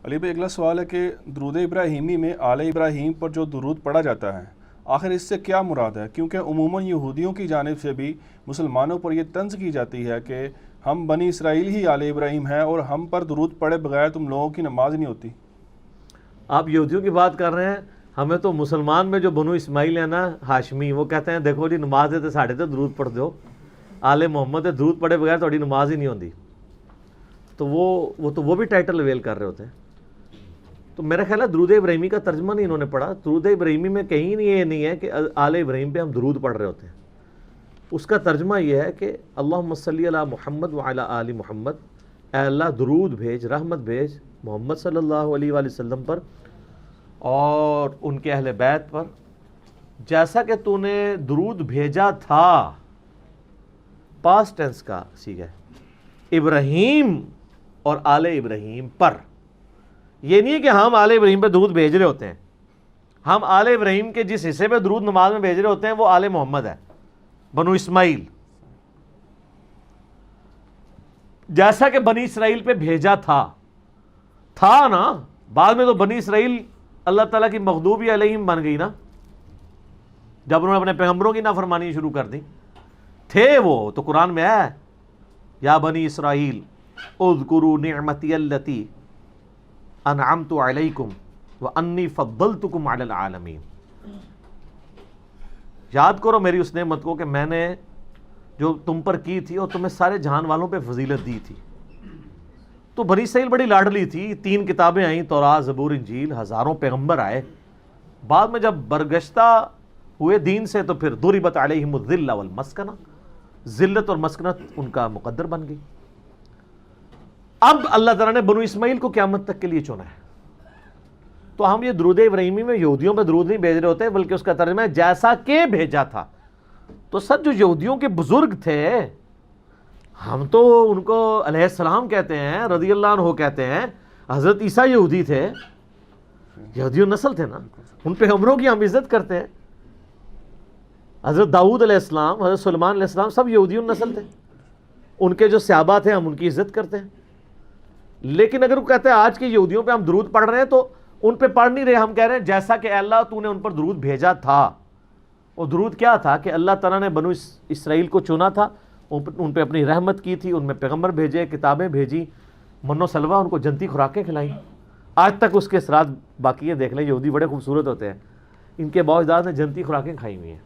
علی بھائی اگلا سوال ہے کہ درود ابراہیمی میں آل ابراہیم پر جو درود پڑھا جاتا ہے آخر اس سے کیا مراد ہے؟ کیونکہ عموماً یہودیوں کی جانب سے بھی مسلمانوں پر یہ طنز کی جاتی ہے کہ ہم بنی اسرائیل ہی آل ابراہیم ہیں اور ہم پر درود پڑھے بغیر تم لوگوں کی نماز نہیں ہوتی۔ آپ یہودیوں کی بات کر رہے ہیں، ہمیں تو مسلمان میں جو بنو اسماعیل ہیں نا ہاشمی، وہ کہتے ہیں دیکھو جی نماز ہے تو ساڑھے تو درود پڑھ دو، آل محمد درود پڑھے بغیر تھوڑی نماز ہی نہیں ہوتی۔ تو وہ بھی ٹائٹل اویل کر رہے ہوتے ہیں۔ تو میرا خیال ہے درود ابراہیمی کا ترجمہ نہیں انہوں نے پڑھا۔ درود ابراہیمی میں کہیں نہیں یہ نہیں ہے کہ آل ابراہیم پہ ہم درود پڑھ رہے ہوتے ہیں۔ اس کا ترجمہ یہ ہے کہ اللہم صلی علی محمد وعلی آل محمد، اے اللہ درود بھیج، رحمت بھیج محمد صلی اللہ علیہ وآلہ وسلم پر اور ان کے اہل بیت پر، جیسا کہ تو نے درود بھیجا تھا، پاسٹ ٹینس کا صیغہ ہے، ابراہیم اور آل ابراہیم پر۔ یہ نہیں ہے کہ ہم آل ابراہیم پہ درود بھیج رہے ہوتے ہیں، ہم آل ابراہیم کے جس حصے پہ درود نماز میں بھیج رہے ہوتے ہیں وہ آل محمد ہے، بنو اسماعیل، جیسا کہ بنی اسرائیل پہ بھیجا تھا نا۔ بعد میں تو بنی اسرائیل اللہ تعالیٰ کی مغضوبی علیہم بن گئی نا، جب انہوں نے اپنے پیغمبروں کی نافرمانی شروع کر دی۔ تھے وہ تو قرآن میں ہے، یا بنی اسرائیل اذکروا نعمتی التی انعمت علیکم وانی فضلتکم علی العالمین۔ یاد کرو میری اس نعمت کو کہ میں نے جو تم پر کی تھی اور تمہیں سارے جہان والوں پہ فضیلت دی تھی۔ تو بنی اسرائیل بڑی لاڈلی تھی، 3 کتابیں آئیں، تورات، زبور، انجیل، ہزاروں پیغمبر آئے۔ بعد میں جب برگشتہ ہوئے دین سے تو پھر ضربت علیہم الذلہ والمسکنہ، ذلت اور مسکنت ان کا مقدر بن گئی۔ اب اللہ تعالیٰ نے بنو اسماعیل کو قیامت تک کے لیے چنا ہے۔ تو ہم یہ درود ابراہیمی میں یہودیوں پہ درود نہیں بھیج رہے ہوتے، بلکہ اس کا ترجمہ ہے جیسا کہ بھیجا تھا۔ تو سر جو یہودیوں کے بزرگ تھے، ہم تو ان کو علیہ السلام کہتے ہیں، رضی اللہ عنہ کہتے ہیں۔ حضرت عیسیٰ یہودی تھے، یہودی نسل تھے نا، ان پیغمبروں کی ہم عزت کرتے ہیں۔ حضرت داؤد علیہ السلام، حضرت سلیمان علیہ السلام سب یہودی نسل تھے، ان کے جو صحابہ تھے ہم ان کی عزت کرتے ہیں۔ لیکن اگر وہ کہتے ہیں آج کے یہودیوں پہ ہم درود پڑھ رہے ہیں تو ان پہ پڑھ نہیں رہے، ہم کہہ رہے ہیں جیسا کہ اے اللہ تو نے ان پر درود بھیجا تھا۔ اور درود کیا تھا کہ اللہ تعالیٰ نے بنو اسرائیل کو چنا تھا، ان پہ اپنی رحمت کی تھی، ان میں پیغمبر بھیجے، کتابیں بھیجی، من و سلوہ، ان کو جنتی خوراکیں کھلائیں۔ آج تک اس کے اثرات باقی ہے، دیکھ لیں یہودی بڑے خوبصورت ہوتے ہیں، ان کے باؤ اجداد نے جنتی خوراکیں کھائی ہوئی ہیں۔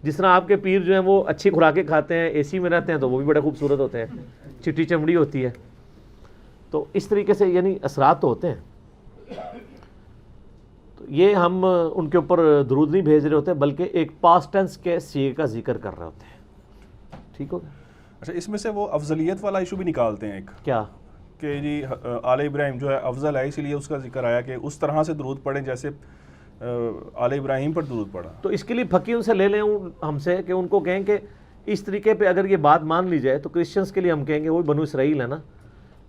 جس طرح آپ کے پیر جو ہیں وہ اچھی خوراکیں کھاتے ہیں، اے سی میں رہتے ہیں تو وہ بھی بڑے خوبصورت ہوتے ہیں، چٹی چمڑی ہوتی ہے۔ تو اس طریقے سے یعنی اثرات تو ہوتے ہیں۔ تو یہ ہم ان کے اوپر درود نہیں بھیج رہے ہوتے، بلکہ ایک پاسٹ ٹینس کے صیغے کا ذکر کر رہے ہوتے ہیں۔ ٹھیک ہوگا؟ اچھا، اس میں سے وہ افضلیت والا ایشو بھی نکالتے ہیں ایک، کیا کہ جی آل ابراہیم جو ہے افضل ہے، اسی لیے اس کا ذکر آیا کہ اس طرح سے درود پڑھیں جیسے آل ابراہیم پر درود پڑھا۔ تو اس کے لیے پھکی ان سے لے لیں ہم سے کہ ان کو کہیں کہ اس طریقے پہ اگر یہ بات مان لی جائے تو کرسچنس کے لیے ہم کہیں گے وہی بنو اسرائیل ہے نا،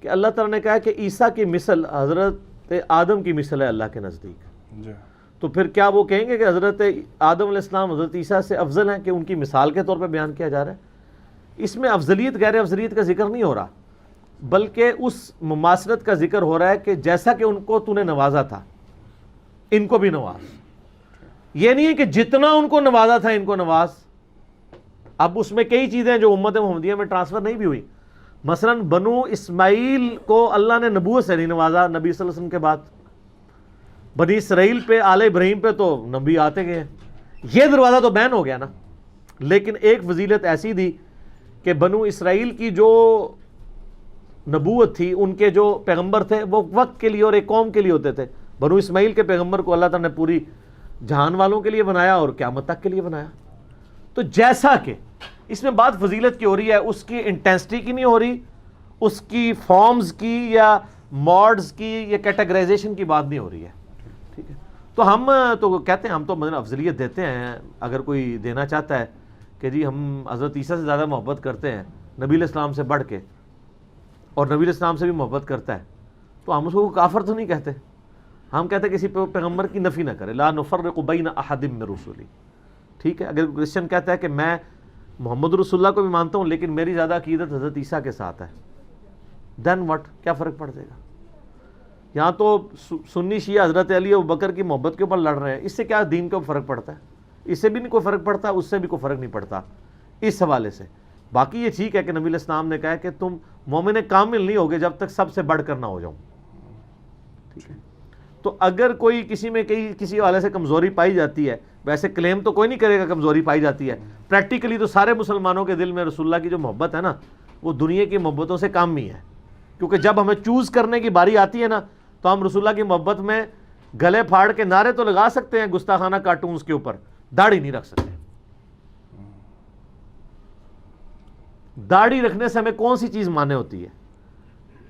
کہ اللہ تعالیٰ نے کہا کہ عیسیٰ کی مثل حضرت آدم کی مثل ہے اللہ کے نزدیک۔ جی، تو پھر کیا وہ کہیں گے کہ حضرت آدم علیہ السلام حضرت عیسیٰ سے افضل ہیں، کہ ان کی مثال کے طور پہ بیان کیا جا رہا ہے؟ اس میں افضلیت غیر افضلیت کا ذکر نہیں ہو رہا، بلکہ اس مماثلت کا ذکر ہو رہا ہے کہ جیسا کہ ان کو تو نے نوازا تھا ان کو بھی نواز۔ یہ نہیں ہے کہ جتنا ان کو نوازا تھا ان کو نواز۔ اب اس میں کئی چیزیں جو امت محمدیہ میں ٹرانسفر نہیں بھی ہوئی، مثلا بنو اسماعیل کو اللہ نے نبوت سے نہیں نوازا نبی صلی اللہ علیہ وسلم کے بعد، بنی اسرائیل پہ آل ابراہیم پہ تو نبی آتے گئے، یہ دروازہ تو بین ہو گیا نا۔ لیکن ایک فضیلت ایسی دی کہ بنو اسرائیل کی جو نبوت تھی، ان کے جو پیغمبر تھے وہ وقت کے لیے اور ایک قوم کے لیے ہوتے تھے۔ بنو اسماعیل کے پیغمبر کو اللہ تعالیٰ نے پوری جہان والوں کے لیے بنایا اور قیامت تک کے لیے بنایا۔ تو جیسا کہ اس میں بات فضیلت کی ہو رہی ہے، اس کی انٹینسٹی کی نہیں ہو رہی، اس کی فارمز کی یا موڈز کی یا کیٹیگرائزیشن کی بات نہیں ہو رہی ہے۔ ٹھیک ہے، تو ہم تو کہتے ہیں، ہم تو مطلب افضلیت دیتے ہیں۔ اگر کوئی دینا چاہتا ہے کہ جی ہم حضرت عیسیٰ سے زیادہ محبت کرتے ہیں نبی علیہ السلام سے بڑھ کے، اور نبی علیہ السلام سے بھی محبت کرتا ہے، تو ہم اس کو کافر تو نہیں کہتے، ہم کہتے ہیں کسی پیغمبر کی نفی نہ کرے، لا نفرق بین احد من رسلی۔ ٹھیک ہے، اگر کرسچن کہتا ہے کہ میں محمد رسول اللہ کو بھی مانتا ہوں لیکن میری زیادہ عقیدت حضرت عیسیٰ کے ساتھ ہے، دین وٹ، کیا فرق پڑ جائے گا؟ یہاں تو سنی شیعہ حضرت علی و بکر کی محبت کے اوپر لڑ رہے ہیں، اس سے کیا دین کے اوپر فرق پڑتا ہے؟ اس سے بھی نہیں کوئی فرق پڑتا، اس سے بھی کوئی فرق نہیں پڑتا اس حوالے سے۔ باقی یہ ٹھیک ہے کہ نبی علیہ السلام نے کہا کہ تم مومن کامل نہیں ہوگے جب تک سب سے بڑھ کر نہ ہو جاؤں، ٹھیک ہے؟ تو اگر کوئی کسی میں کسی حوالے سے کمزوری پائی جاتی ہے، ویسے کلیم تو کوئی نہیں کرے گا کمزوری پائی جاتی ہے، پریکٹیکلی تو سارے مسلمانوں کے دل میں رسول اللہ کی جو محبت ہے نا، وہ دنیا کی محبتوں سے کم ہی ہے، کیونکہ جب ہمیں چوز کرنے کی باری آتی ہے نا، تو ہم رسول اللہ کی محبت میں گلے پھاڑ کے نعرے تو لگا سکتے ہیں گستاخانہ کارٹونز کے اوپر، داڑھی نہیں رکھ سکتے۔ داڑھی رکھنے سے ہمیں کون سی چیز مانے ہوتی ہے؟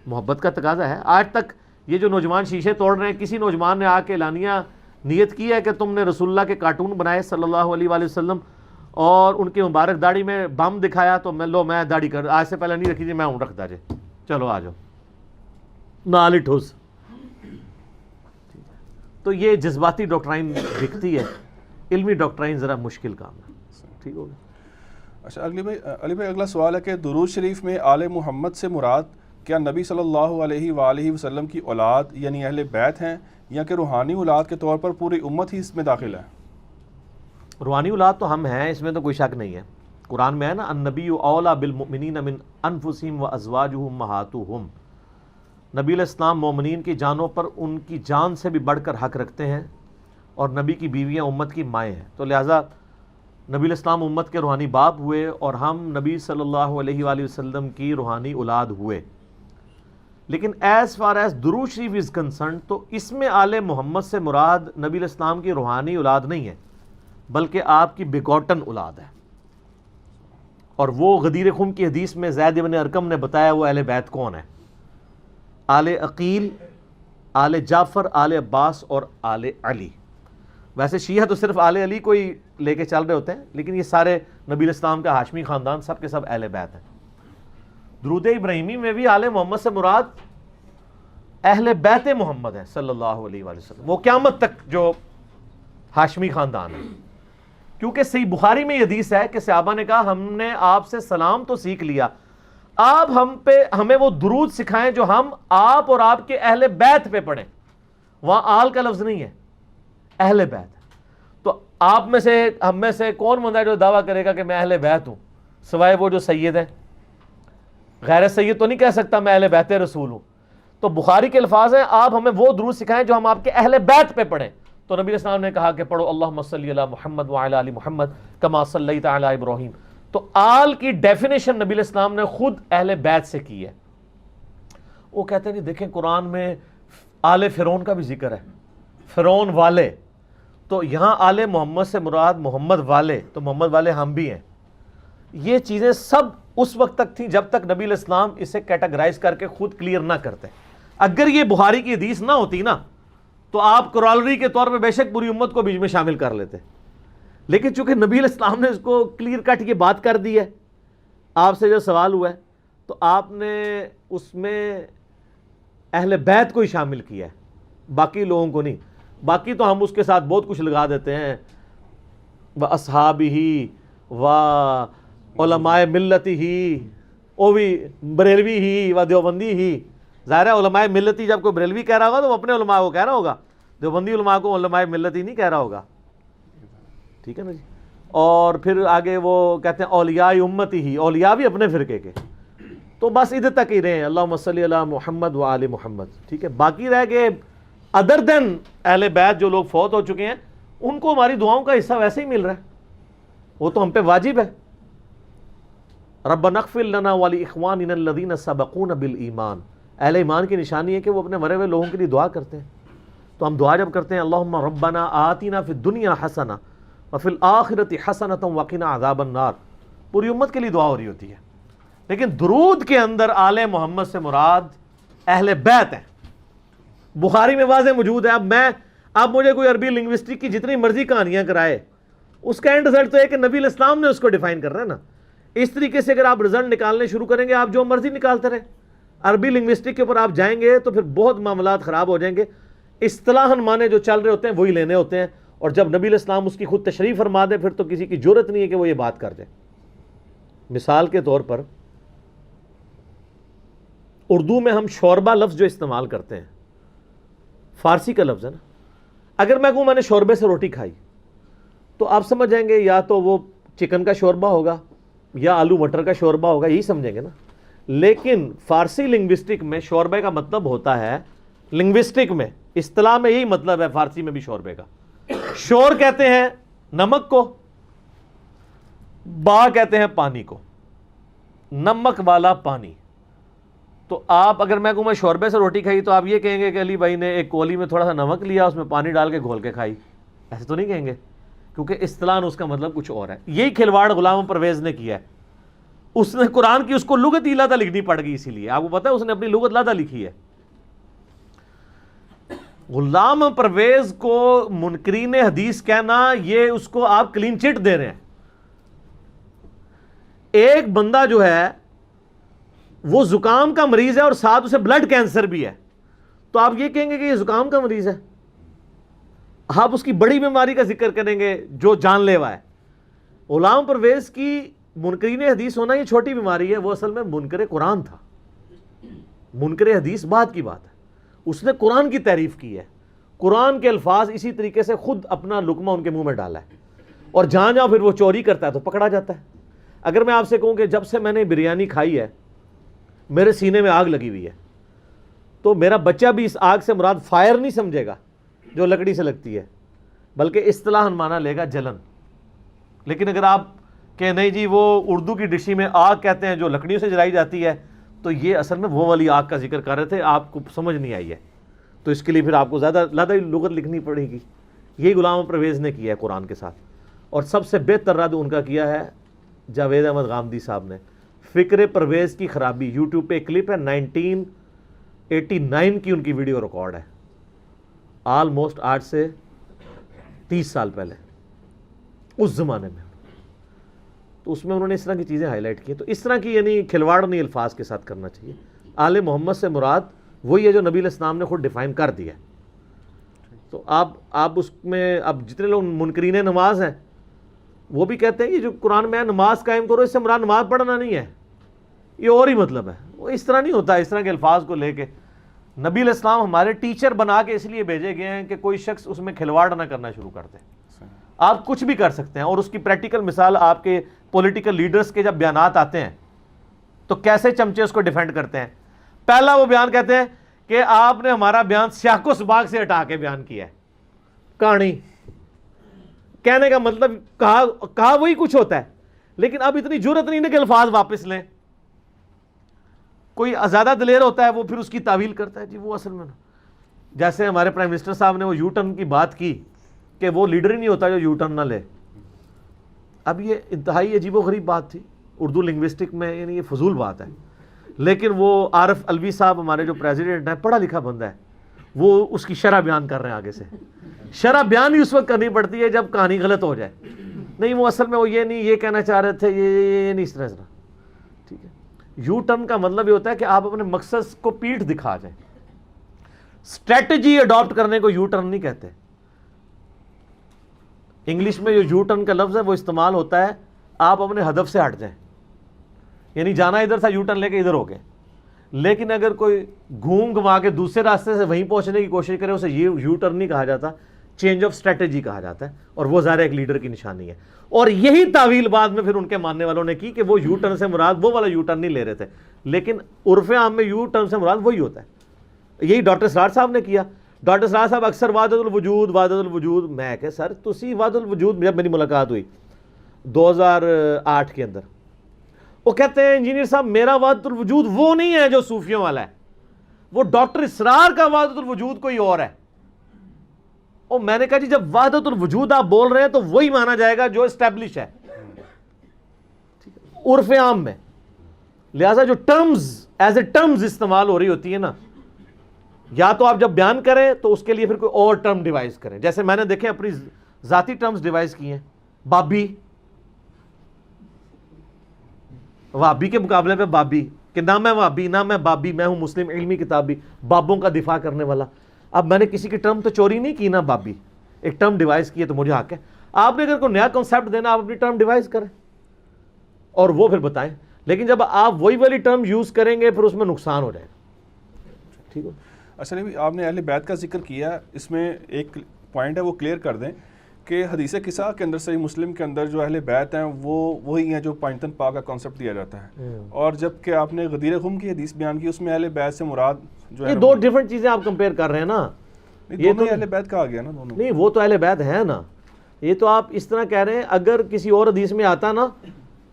محبت کا تقاضا ہے۔ آج تک یہ جو نوجوان شیشے توڑ رہے ہیں، کسی نوجوان نے آ کے اعلانیہ نیت کی ہے کہ تم نے رسول اللہ کے کارٹون بنائے صلی اللہ علیہ وآلہ وسلم اور ان کی مبارک داڑھی میں بم دکھایا تو میں داڑھی کر آج سے پہلے نہیں رکھی تھی، میں ہوں رکھتا جے، چلو آ جاؤ نال ٹھوس۔ تو یہ جذباتی ڈاکٹرائن دکھتی ہے، علمی ڈاکٹرائن ذرا مشکل کام ہے، ٹھیک ہو گیا۔ اچھا علی بھائی اگلا سوال ہے کہ درود شریف میں آل محمد سے مراد کیا نبی صلی اللہ علیہ وآلہ وسلم کی اولاد یعنی اہل بیت ہیں، یا کہ روحانی اولاد کے طور پر پوری امت ہی اس میں داخل ہے؟ روحانی اولاد تو ہم ہیں، اس میں تو کوئی شک نہیں ہے۔ قرآن میں ہے نا، النبی اولیٰ بالمؤمنین من انفسہم وازواجہ امہاتہم، نبی علیہ السلام مومنین کی جانوں پر ان کی جان سے بھی بڑھ کر حق رکھتے ہیں، اور نبی کی بیویاں امت کی مائیں ہیں، تو لہٰذا نبی علیہ السلام امت کے روحانی باپ ہوئے اور ہم نبی صلی اللہ علیہ وآلہ وسلم کی روحانی اولاد ہوئے۔ لیکن ایز فار ایز درود شریف از کنسرن، تو اس میں آل محمد سے مراد نبی علیہ السلام کی روحانی اولاد نہیں ہے، بلکہ آپ کی بیگوٹن اولاد ہے۔ اور وہ غدیر خم کی حدیث میں زید بن ارقم نے بتایا وہ اہل بیت کون ہے: آل عقیل، آل جعفر، آل عباس اور آل علی۔ ویسے شیعہ تو صرف آل علی کو ہی لے کے چل رہے ہوتے ہیں، لیکن یہ سارے نبی علیہ السلام کا ہاشمی خاندان سب کے سب اہل بیت ہیں۔ درود ابراہیمی میں بھی آل محمد سے مراد اہل بیت محمد ہے صلی اللہ علیہ وآلہ وسلم، وہ قیامت تک جو ہاشمی خاندان ہے، کیونکہ صحیح بخاری میں یہ حدیث ہے کہ صحابہ نے کہا ہم نے آپ سے سلام تو سیکھ لیا، آپ ہمیں وہ درود سکھائیں جو ہم آپ اور آپ کے اہل بیت پہ پڑھیں۔ وہاں آل کا لفظ نہیں ہے، اہل بیت۔ تو آپ میں سے ہم میں سے کون بندہ ہے جو دعویٰ کرے گا کہ میں اہل بیت ہوں، سوائے وہ جو سید ہیں؟ غیر سید تو نہیں کہہ سکتا میں اہل بیت رسول ہوں۔ تو بخاری کے الفاظ ہیں آپ ہمیں وہ درود سکھائیں جو ہم آپ کے اہل بیت پہ پڑھیں۔ تو نبی علیہ السلام نے کہا کہ پڑھو اللہم صلی علی محمد وعلی آل محمد کما صلیت علی ابراہیم۔ تو آل کی ڈیفینیشن نبی علیہ السلام نے خود اہل بیت سے کی ہے۔ وہ کہتے ہیں دیکھیں قرآن میں آل فرعون کا بھی ذکر ہے، فرعون والے، تو یہاں آل محمد سے مراد محمد والے، تو محمد والے ہم بھی ہیں۔ یہ چیزیں سب اس وقت تک تھیں جب تک نبی علیہ السلام اسے کیٹاگرائز کر کے خود کلیئر نہ کرتے۔ اگر یہ بخاری کی حدیث نہ ہوتی نا تو آپ کرالری کے طور پہ بے شک پوری امت کو بیچ میں شامل کر لیتے، لیکن چونکہ نبی علیہ السلام نے اس کو کلیئر کٹ یہ بات کر دی ہے، آپ سے جو سوال ہوا ہے تو آپ نے اس میں اہل بیت کو ہی شامل کیا ہے، باقی لوگوں کو نہیں۔ باقی تو ہم اس کے ساتھ بہت کچھ لگا دیتے ہیں، وَأَصْحَابِهِ وَعُلَمَاءِ مِلَّتِهِ، وہ بھی بریلوی ہی و دیوبندی ہی۔ ظاہر ہے علماء ملتی جب کوئی بریلوی کہہ رہا ہوگا تو وہ اپنے علماء کو کہہ رہا ہوگا، دیوبندی علماء کو علماء ملتی نہیں کہہ رہا ہوگا، ٹھیک ہے نا جی۔ اور پھر آگے وہ کہتے ہیں اولیاء امتی ہی، اولیاء بھی اپنے فرقے کے۔ تو بس ادھر تک ہی رہے ہیں، اللہم صلی علی محمد و آل محمد، ٹھیک ہے۔ باقی رہ گئے ادر دین اہل بیت جو لوگ فوت ہو چکے ہیں، ان کو ہماری دعاؤں کا حصہ ویسے ہی مل رہا ہے، وہ تو ہم پہ واجب ہے۔ ربنا اغفر لنا ولاخواننا الذین سبقونا بالایمان، اہل ایمان کی نشانی ہے کہ وہ اپنے مرے ہوئے لوگوں کے لیے دعا کرتے ہیں۔ تو ہم دعا جب کرتے ہیں اللہم ربنا آتنا فی الدنیا حسنہ وفی الآخرۃ حسنۃ وقنا عذاب النار، پوری امت کے لیے دعا ہو رہی ہوتی ہے۔ لیکن درود کے اندر آل محمد سے مراد اہل بیت ہیں، بخاری میں واضح موجود ہے۔ اب مجھے کوئی عربی لنگوسٹک کی جتنی مرضی کہانیاں کرائے، اس کا اینڈ رزلٹ تو ہے کہ نبی علیہ السلام نے اس کو ڈیفائن کرنا ہے نا۔ اس طریقے سے اگر آپ رزلٹ نکالنے شروع کریں گے، آپ جو مرضی نکالتے رہیں، عربی لنگوسٹک کے اوپر آپ جائیں گے تو پھر بہت معاملات خراب ہو جائیں گے۔ اصطلاحاً معنی جو چل رہے ہوتے ہیں وہی لینے ہوتے ہیں، اور جب نبی علیہ السلام اس کی خود تشریح فرما دیں پھر تو کسی کی جرت نہیں ہے کہ وہ یہ بات کر جائے۔ مثال کے طور پر اردو میں ہم شوربہ لفظ جو استعمال کرتے ہیں، فارسی کا لفظ ہے نا. اگر میں کہوں میں نے شوربے سے روٹی کھائی تو آپ سمجھ جائیں گے یا تو وہ چکن کا شوربہ ہوگا یا آلو مٹر کا شوربہ ہوگا, یہی سمجھیں گے نا. لیکن فارسی لنگوسٹک میں شوربے کا مطلب ہوتا ہے, لنگوسٹک میں اصطلاح میں یہی مطلب ہے فارسی میں بھی شوربے کا. شور کہتے ہیں نمک کو, با کہتے ہیں پانی کو, نمک والا پانی. تو آپ اگر میں کہوں میں شوربے سے روٹی کھائی تو آپ یہ کہیں گے کہ علی بھائی نے ایک کولی میں تھوڑا سا نمک لیا, اس میں پانی ڈال کے گھول کے کھائی, ایسے تو نہیں کہیں گے, کیونکہ اصطلاحاً اس کا مطلب کچھ اور ہے. یہی کھلواڑ غلام پرویز نے کیا ہے. اس نے قرآن کی اس کو لغت ہی لادا لکھنی پڑ گئی, اسی لیے آپ کو پتا ہے اس نے اپنی لغت لادا لکھی ہے. غلام پرویز کو منکرین حدیث کہنا, یہ اس کو آپ کلین چٹ دے رہے ہیں. ایک بندہ جو ہے وہ زکام کا مریض ہے اور ساتھ اسے بلڈ کینسر بھی ہے, تو آپ یہ کہیں گے کہ یہ زکام کا مریض ہے؟ آپ اس کی بڑی بیماری کا ذکر کریں گے جو جان لیوا ہے. غلام پرویز کی منکرین حدیث ہونا یہ چھوٹی بیماری ہے, وہ اصل میں منکر قرآن تھا. منکر حدیث بعد کی بات ہے, اس نے قرآن کی تعریف کی ہے, قرآن کے الفاظ اسی طریقے سے خود اپنا لقمہ ان کے منہ میں ڈالا ہے, اور جہاں جہاں پھر وہ چوری کرتا ہے تو پکڑا جاتا ہے. اگر میں آپ سے کہوں کہ جب سے میں نے بریانی کھائی ہے میرے سینے میں آگ لگی ہوئی ہے, تو میرا بچہ بھی اس آگ سے مراد فائر نہیں سمجھے گا جو لکڑی سے لگتی ہے, بلکہ اصطلاحاً مانا لے گا جلن. لیکن اگر آپ کہ نہیں جی وہ اردو کی ڈشی میں آگ کہتے ہیں جو لکڑیوں سے جلائی جاتی ہے, تو یہ اصل میں وہ والی آگ کا ذکر کر رہے تھے, آپ کو سمجھ نہیں آئی ہے, تو اس کے لیے پھر آپ کو زیادہ لغت لکھنی پڑے گی. یہی غلام پرویز نے کیا ہے قرآن کے ساتھ, اور سب سے بہتر رد ان کا کیا ہے جاوید احمد غامدی صاحب نے. فکر پرویز کی خرابی, یوٹیوب پہ ایک کلپ ہے 1989 کی ان کی ویڈیو ریکارڈ ہے, آلموسٹ آج سے 30 سال پہلے, اس زمانے میں. تو اس میں انہوں نے اس طرح کی چیزیں ہائی لائٹ کی. تو اس طرح کی یعنی کھلواڑ نہیں الفاظ کے ساتھ کرنا چاہیے. آل محمد سے مراد وہی ہے جو نبی علیہ السلام نے خود ڈیفائن کر دیا. تو آپ اس میں اب جتنے لوگ منکرین نماز ہیں وہ بھی کہتے ہیں کہ جو قرآن میں ہے نماز قائم کرو, اس سے مراد نماز پڑھنا نہیں ہے, یہ اور ہی مطلب ہے. وہ اس طرح نہیں ہوتا. اس طرح کے الفاظ کو لے کے نبی علیہ السلام ہمارے ٹیچر بنا کے اس لیے بھیجے گئے ہیں کہ کوئی شخص اس میں کھلواڑ نہ کرنا شروع کر دے. آپ کچھ بھی کر سکتے ہیں, اور اس کی پریکٹیکل مثال آپ کے پولیٹیکل لیڈرز کے جب بیانات آتے ہیں تو کیسے چمچے اس کو ڈیفینڈ کرتے ہیں. پہلا وہ بیان کہتے ہیں کہ آپ نے ہمارا بیان سیاق و سباق سے ہٹا کے بیان کیا ہے. کہانی کہنے کا مطلب کہا وہی کچھ ہوتا ہے, لیکن اب اتنی جرت نہیں ہے کہ الفاظ واپس لیں. کوئی زیادہ دلیر ہوتا ہے وہ پھر اس کی تعویل کرتا ہے, جی وہ اصل میں جیسے ہمارے پرائم منسٹر صاحب نے وہ یو ٹرن کی بات کی کہ وہ لیڈر ہی نہیں ہوتا جو یو ٹرن نہ لے. اب یہ انتہائی عجیب و غریب بات تھی اردو لنگوسٹک میں, یعنی یہ فضول بات ہے. لیکن وہ عارف الوی صاحب ہمارے جو پریزیڈنٹ ہیں, پڑھا لکھا بندہ ہے, وہ اس کی شرح بیان کر رہے ہیں. آگے سے شرح بیان ہی اس وقت کرنی پڑتی ہے جب کہانی غلط ہو جائے. نہیں وہ اصل میں وہ یہ نہیں یہ کہنا چاہ رہے تھے, یہ نہیں, اس طرح. ٹھیک ہے, یو ٹرن کا مطلب یہ ہوتا ہے کہ آپ اپنے مقصد کو پیٹھ دکھا جائیں. اسٹریٹجی اڈاپٹ کرنے کو یو ٹرن نہیں کہتے. انگلش میں جو یو ٹرن کا لفظ ہے وہ استعمال ہوتا ہے آپ اپنے ہدف سے ہٹ جائیں, یعنی جانا ادھر تھا, یو ٹرن لے کے ادھر ہو گئے. لیکن اگر کوئی گھوم گھما کے دوسرے راستے سے وہیں پہنچنے کی کوشش کرے, اسے یہ یو ٹرن نہیں کہا جاتا, چینج آف اسٹریٹجی کہا جاتا ہے, اور وہ ظاہر ایک لیڈر کی نشانی ہے. اور یہی تعویل بعد میں پھر ان کے ماننے والوں نے کی کہ وہ یو ٹرن سے مراد وہ والا یو ٹرن نہیں لے رہے تھے, لیکن عرف عام میں یو ٹرن سے مراد وہی ہوتا ہے. یہی ڈاکٹر سراج صاحب نے کیا. ڈاکٹر سراج صاحب اکثر وحدت الوجود, میں کہ سر تسی وحدت الوجود, جب میری ملاقات ہوئی 2008 کے اندر, وہ کہتے ہیں انجینئر صاحب میرا وحدت الوجود وہ نہیں ہے جو صوفیوں والا ہے, وہ ڈاکٹر اسرار کا وحدت الوجود کوئی اور ہے. اور میں نے کہا جی جب وحدت الوجود آپ بول رہے ہیں تو وہی مانا جائے گا جو اسٹیبلش ہے عرف عام میں. لہذا جو ٹرمز ایز اے ٹرمز استعمال ہو رہی ہوتی ہے نا, یا تو آپ جب بیان کریں تو اس کے لیے پھر کوئی اور ٹرم ڈیوائز کریں. جیسے میں نے دیکھیں اپنی ذاتی ٹرمز ڈیوائز کی ہیں. بابی, وابی کے مقابلے پہ بابی, کہ نہ میں وابی نہ میں بابی, میں ہوں مسلم علمی کتابی, بابوں کا دفاع کرنے والا. اب میں نے کسی کی ٹرم تو چوری نہیں کی نا, بابی ایک ٹرم ڈیوائز کی ہے تو مجھے حق ہے. آپ نے اگر کوئی نیا کنسیپٹ دینا آپ اپنی ٹرم ڈیوائز کریں اور وہ پھر بتائیں, لیکن جب آپ وہی والی ٹرم یوز کریں گے پھر اس میں نقصان ہو جائے گا. ٹھیک ہے. اچھا نبی آپ نے اہل بیت کا ذکر کیا، اس میں ایک پوائنٹ ہے وہ کلیئر کر دیں کہ حدیث قصہ کے اندر صحیح مسلم کے اندر جو اہل بیت ہیں وہ وہی ہیں جو پانچتن پاک کا کانسیپٹ دیا جاتا ہے، اور جب کہ آپ نے غدیر خم کی حدیث بیان کی اس میں اہل بیت سے مراد جو ہے یہ دو ڈیفرنٹ چیزیں آپ کمپیئر کر رہے ہیں نا. یہ تو اہل بیت کہا گیا نا دونوں. نہیں وہ تو اہل بیت ہے نا. یہ تو آپ اس طرح کہہ رہے ہیں اگر کسی اور حدیث میں آتا نا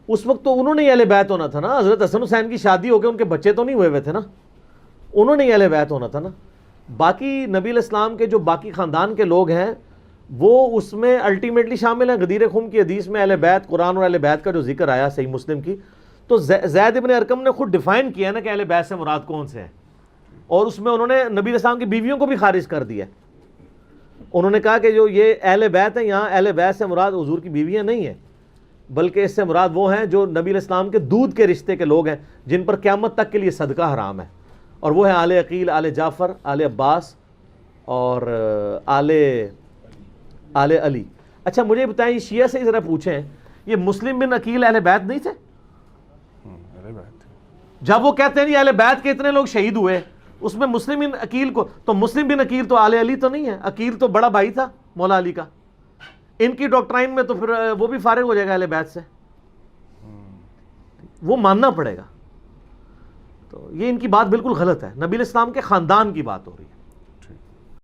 اس وقت تو انہوں نے اہل بیت ہونا تھا نا. حضرت حسن حسین کی شادی ہو کے ان کے بچے تو نہیں ہوئے ہوئے تھے نا, انہوں نے اہل بیت ہونا تھا نا. باقی نبی علیہ السلام کے جو باقی خاندان کے لوگ ہیں وہ اس میں الٹیمیٹلی شامل ہیں. غدیر خم کی حدیث میں اہل بیت, قرآن اور اہل بیت کا جو ذکر آیا صحیح مسلم کی, تو زید ابن ارقم نے خود ڈیفائن کیا نا کہ اہل بیت سے مراد کون سے ہیں, اور اس میں انہوں نے نبی علیہ السلام کی بیویوں کو بھی خارج کر دیا. انہوں نے کہا کہ جو یہ اہل بیت ہیں یہاں اہل بیت سے مراد حضور کی بیویاں نہیں ہیں, بلکہ اس سے مراد وہ ہیں جو نبی علیہ السلام کے دودھ کے رشتے کے لوگ ہیں جن پر قیامت تک کے لیے صدقہ حرام ہے, اور وہ ہیں آل عقیل, آل جعفر, آل عباس اور آل علی. اچھا مجھے بتائیں, یہ شیعہ سے ذرا پوچھیں, یہ مسلم بن عقیل اہل بیت نہیں تھے؟ اہل بیت جب وہ کہتے ہیں جی اہل بیت کے اتنے لوگ شہید ہوئے, اس میں مسلم بن عقیل کو, تو مسلم بن عقیل تو آل علی تو نہیں ہے, عقیل تو بڑا بھائی تھا مولا علی کا. ان کی ڈاکٹرائن میں تو پھر وہ بھی فارغ ہو جائے گا اہل بیت سے, وہ ماننا پڑے گا. تو یہ ان کی بات بالکل غلط ہے. نبی علیہ السلام کے خاندان کی بات ہو رہی ہے.